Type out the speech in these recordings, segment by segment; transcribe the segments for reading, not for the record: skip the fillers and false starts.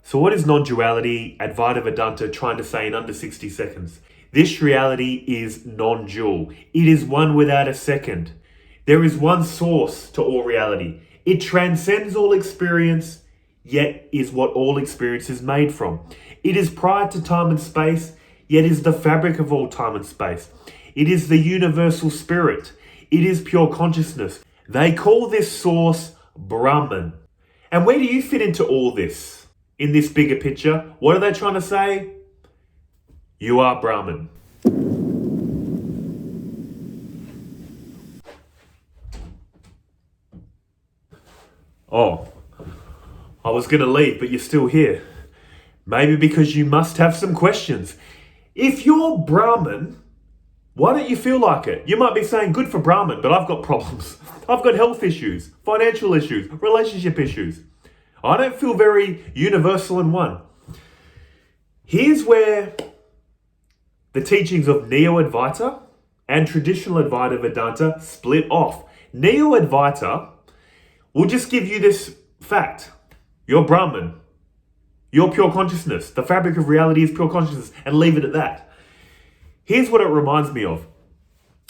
So what is non-duality, Advaita Vedanta trying to say in under 60 seconds? This reality is non-dual. It is one without a second. There is one source to all reality. It transcends all experience, yet is what all experience is made from. It is prior to time and space, yet is the fabric of all time and space. It is the universal spirit. It is pure consciousness. They call this source Brahman. And where do you fit into all this? In this bigger picture, what are they trying to say? You are Brahman. Oh, I was going to leave, but you're still here. Maybe because you must have some questions. If you're Brahman, why don't you feel like it? You might be saying, good for Brahman, but I've got problems. I've got health issues, financial issues, relationship issues. I don't feel very universal in one. Here's where the teachings of Neo Advaita and traditional Advaita Vedanta split off. Neo Advaita will just give you this fact. You're Brahman. You're pure consciousness. The fabric of reality is pure consciousness, and leave it at that. Here's what it reminds me of.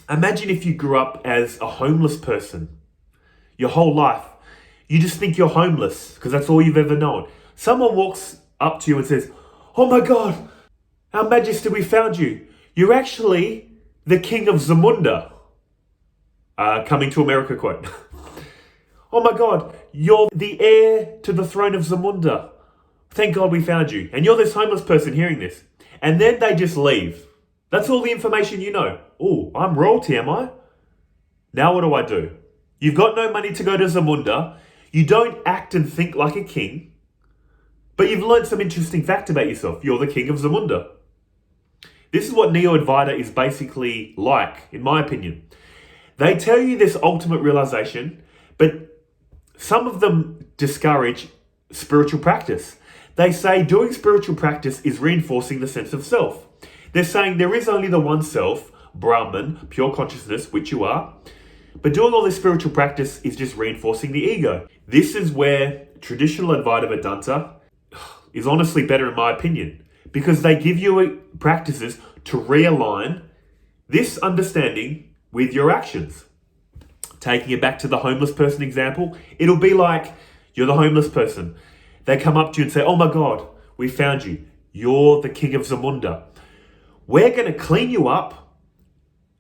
Imagine if you grew up as a homeless person your whole life. You just think you're homeless because that's all you've ever known. Someone walks up to you and says, "Oh my God, Our Majesty, we found you. You're actually the King of Zamunda." Coming to America quote. "Oh my God, you're the heir to the throne of Zamunda. Thank God we found you." And you're this homeless person hearing this. And then they just leave. That's all the information you know. Oh, I'm royalty, am I? Now what do? You've got no money to go to Zamunda. You don't act and think like a king. But you've learned some interesting fact about yourself. You're the King of Zamunda. This is what Neo Advaita is basically like, in my opinion. They tell you this ultimate realization, but some of them discourage spiritual practice. They say doing spiritual practice is reinforcing the sense of self. They're saying there is only the one self, Brahman, pure consciousness, which you are. But doing all this spiritual practice is just reinforcing the ego. This is where traditional Advaita Vedanta is honestly better in my opinion, because they give you practices to realign this understanding with your actions. Taking it back to the homeless person example, it'll be like you're the homeless person. They come up to you and say, "Oh my God, we found you. You're the King of Zamunda. We're going to clean you up,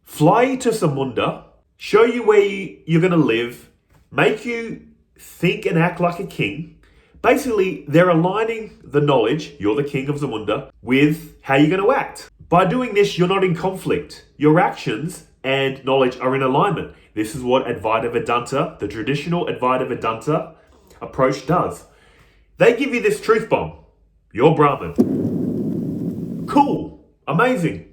fly you to Zamunda, show you where you're going to live, make you think and act like a king." Basically, they're aligning the knowledge, you're the King of Zamunda, with how you're going to act. By doing this, you're not in conflict. Your actions and knowledge are in alignment. This is what Advaita Vedanta, the traditional Advaita Vedanta approach does. They give you this truth bomb. You're Brahman. Cool. Amazing.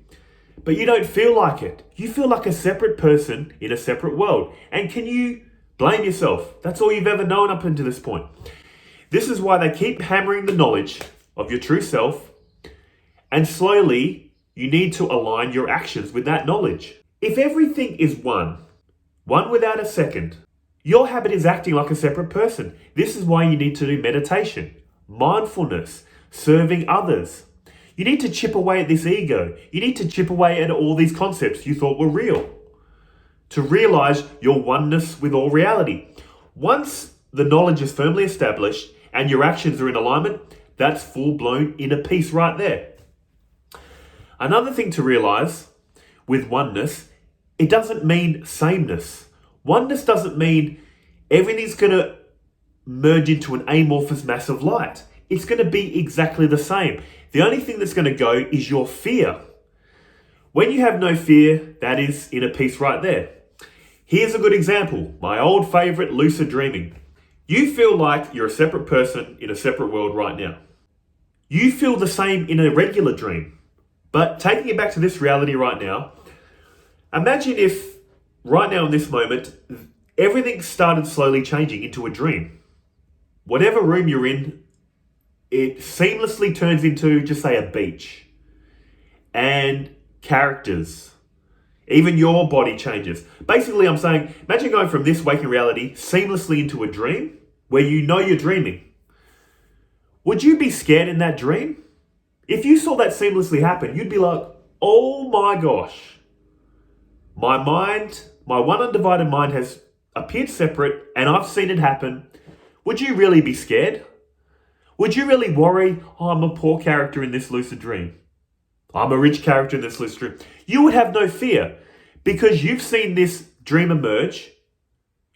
But you don't feel like it. You feel like a separate person in a separate world. And can you blame yourself? That's all you've ever known up until this point. This is why they keep hammering the knowledge of your true self, and slowly you need to align your actions with that knowledge. If everything is one without a second, your habit is acting like a separate person. This is why you need to do meditation, mindfulness, serving others. You need to chip away at this ego. You need to chip away at all these concepts you thought were real to realize your oneness with all reality. Once the knowledge is firmly established and your actions are in alignment, that's full-blown inner peace right there. Another thing to realize with oneness, it doesn't mean sameness. Oneness doesn't mean everything's going to merge into an amorphous mass of light. It's going to be exactly the same. The only thing that's going to go is your fear. When you have no fear, that is inner peace right there. Here's a good example. My old favorite, lucid dreaming. You feel like you're a separate person in a separate world right now. You feel the same in a regular dream. But taking it back to this reality right now, imagine if right now in this moment, everything started slowly changing into a dream. Whatever room you're in, it seamlessly turns into, just say, a beach. And characters. Even your body changes. Basically, I'm saying, imagine going from this waking reality seamlessly into a dream where you know you're dreaming. Would you be scared in that dream? If you saw that seamlessly happen, you'd be like, oh my gosh. My mind, my one undivided mind has appeared separate and I've seen it happen. Would you really be scared? Would you really worry, oh, I'm a poor character in this lucid dream? I'm a rich character in this lucid dream. You would have no fear because you've seen this dream emerge.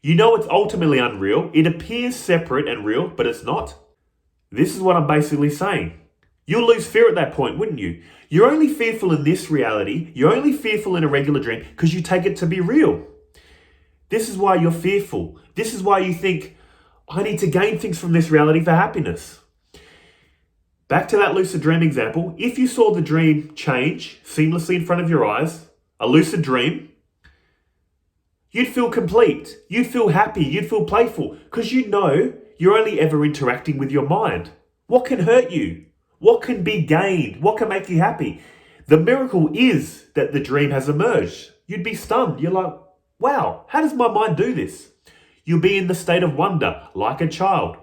You know it's ultimately unreal. It appears separate and real, but it's not. This is what I'm basically saying. You'll lose fear at that point, wouldn't you? You're only fearful in this reality. You're only fearful in a regular dream because you take it to be real. This is why you're fearful. This is why you think, I need to gain things from this reality for happiness. Back to that lucid dream example. If you saw the dream change seamlessly in front of your eyes, a lucid dream, you'd feel complete. You'd feel happy. You'd feel playful because you know you're only ever interacting with your mind. What can hurt you? What can be gained? What can make you happy? The miracle is that the dream has emerged. You'd be stunned. You're like, wow, how does my mind do this? You'll be in the state of wonder, like a child.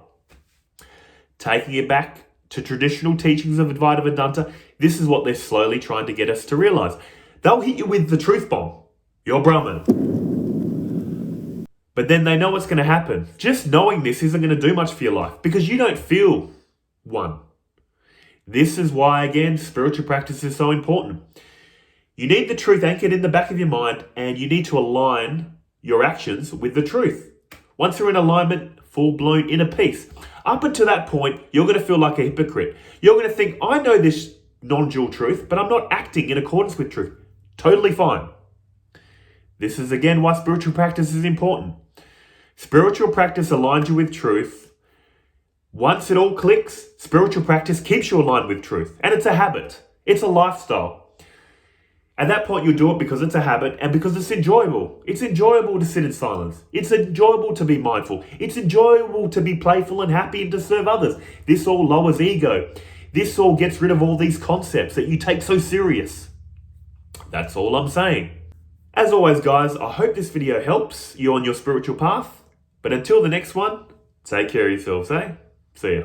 Taking it back to traditional teachings of Advaita Vedanta, this is what they're slowly trying to get us to realize. They'll hit you with the truth bomb. You're Brahman. But then they know what's going to happen. Just knowing this isn't going to do much for your life because you don't feel one. This is why, again, spiritual practice is so important. You need the truth anchored in the back of your mind and you need to align your actions with the truth. Once you're in alignment, full-blown inner peace. Up until that point, you're going to feel like a hypocrite. You're going to think, I know this non-dual truth, but I'm not acting in accordance with truth. Totally fine. This is, again, why spiritual practice is important. Spiritual practice aligns you with truth. Once it all clicks, spiritual practice keeps you aligned with truth. And it's a habit. It's a lifestyle. At that point, you'll do it because it's a habit and because it's enjoyable. It's enjoyable to sit in silence. It's enjoyable to be mindful. It's enjoyable to be playful and happy and to serve others. This all lowers ego. This all gets rid of all these concepts that you take so serious. That's all I'm saying. As always, guys, I hope this video helps you on your spiritual path. But until the next one, take care of yourselves, eh? See ya.